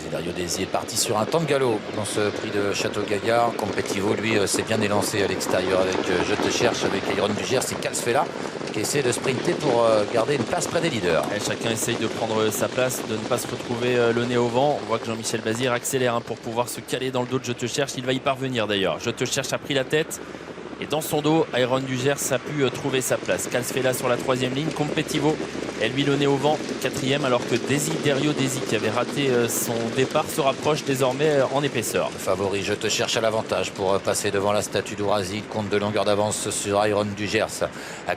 Desiderio Desi est parti sur un temps de galop dans ce prix de Château-Gaillard. Competivo, lui, s'est bien élancé à l'extérieur avec Je te cherche, avec Iron du Gers et Calsfella qui essaie de sprinter pour garder une place près des leaders. Et chacun essaye de prendre sa place, de ne pas se retrouver le nez au vent. On voit que Jean-Michel Bazir accélère pour pouvoir se caler dans le dos de Je te cherche. Il va y parvenir d'ailleurs. Je te cherche a pris la tête. Et dans son dos, Iron du Gers a pu trouver sa place. Calsfella sur la 3e ligne. Competivo est lui le nez au vent, 4e, alors que Desiderio Desi, qui avait raté son départ, se rapproche désormais en épaisseur. Le favori, Je te cherche à l'avantage pour passer devant la statue d'Ourazi. Compte de longueur d'avance sur Iron du Gers.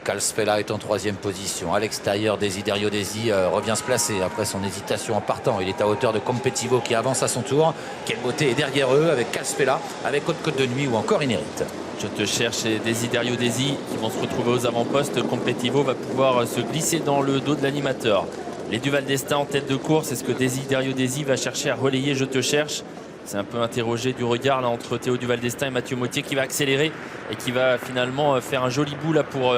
Calsfella est en 3e position. À l'extérieur, Desiderio Desi revient se placer après son hésitation en partant. Il est à hauteur de Competivo qui avance à son tour. Quelle beauté est derrière eux avec Calsfella, avec Haute Côte de Nuit ou encore Inérite. Je te cherche et Desiderio Desi qui vont se retrouver aux avant-postes. Competivo va pouvoir se glisser dans le dos de l'animateur. Les Duval d'Estaing en tête de course. Est-ce que Desiderio Desi va chercher à relayer Je te cherche? C'est un peu interrogé du regard là, entre Théo Duval d'Estaing et Mathieu Mottier qui va accélérer et qui va finalement faire un joli bout là pour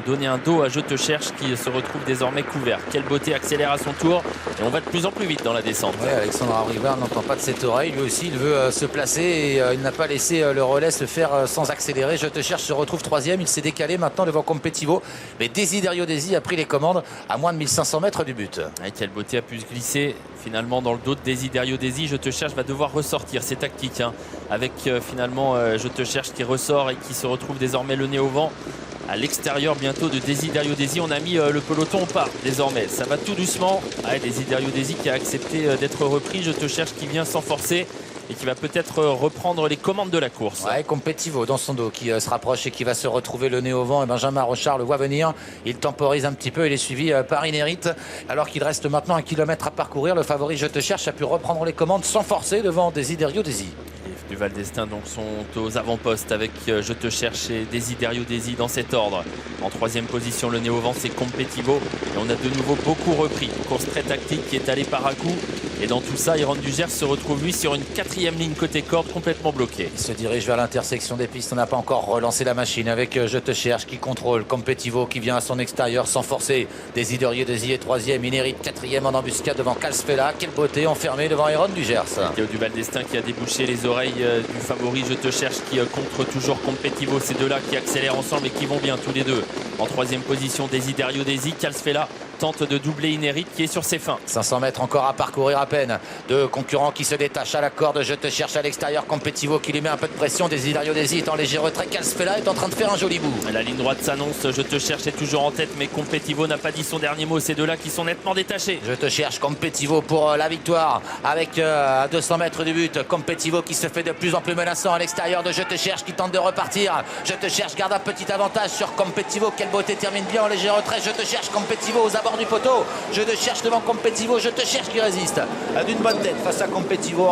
donner un dos à Je te cherche qui se retrouve désormais couvert. Quelle beauté, accélère à son tour et on va de plus en plus vite dans la descente. Ouais, Alexandre Rivard n'entend pas de cette oreille, lui aussi il veut se placer et il n'a pas laissé le relais se faire sans accélérer. Je te cherche se retrouve 3e, il s'est décalé maintenant devant Competivo, mais Desiderio Desi a pris les commandes à moins de 1500 mètres du but. Et quelle beauté a pu se glisser finalement dans le dos de Desiderio Desi. Je te cherche va devoir ressortir, c'est tactique avec finalement Je te cherche qui ressort et qui se retrouve désormais le nez au vent. À l'extérieur bientôt de Desiderio Desi, on a mis le peloton au pas désormais. Ça va tout doucement. Desiderio Desi qui a accepté d'être repris. Je te cherche qui vient s'enforcer et qui va peut-être reprendre les commandes de la course. Ouais, Competivo dans son dos qui se rapproche et qui va se retrouver le nez au vent. Et Benjamin Rochard le voit venir. Il temporise un petit peu. Il est suivi par Inérite. Alors qu'il reste maintenant 1 kilomètre à parcourir. Le favori Je te cherche a pu reprendre les commandes sans forcer devant Desiderio Desi. Les Duval d'Estaing donc sont aux avant-postes avec Je te cherche et Desiderio Desi dans cet ordre. En 3e position, le nez au vent, c'est Competivo. Et on a de nouveau beaucoup repris. Une course très tactique qui est allée par à coup. Et dans tout ça, Iron du Gers se retrouve lui sur une 4e ligne côté corde complètement bloquée. Il se dirige vers l'intersection des pistes. On n'a pas encore relancé la machine avec Je te cherche qui contrôle. Competivo qui vient à son extérieur sans forcer. Desiderio Desi est 3e. Inérite 4e en embuscade devant Calsfella. Quelle beauté enfermée devant Iron du Gers. Théo Duval d'Estaing qui a débouché les oreilles du favori Je te cherche qui contre toujours Competivo. Ces deux-là qui accélèrent ensemble et qui vont bien tous les deux. En 3e position, Desiderio Desi. Calsfella tente de doubler Inérite qui est sur ses fins. 500 mètres encore à parcourir à peine. Deux concurrents qui se détachent à la corde. Je te cherche à l'extérieur. Competivo qui lui met un peu de pression. Desiderio Desi est en léger retrait. Calsfella est en train de faire un joli bout. La ligne droite s'annonce. Je te cherche est toujours en tête, mais Competivo n'a pas dit son dernier mot. Ces deux-là qui sont nettement détachés. Je te cherche Competivo pour la victoire. Avec à 200 mètres du but. Competivo qui se fait de plus en plus menaçant à l'extérieur de Je te cherche qui tente de repartir. Je te cherche garde un petit avantage sur Competivo. Quelle beauté, termine bien en léger retrait. Je te cherche Competivo aux abords du poteau. Je te cherche devant Competivo. Je te cherche qui résiste d'une bonne tête face à Competivo.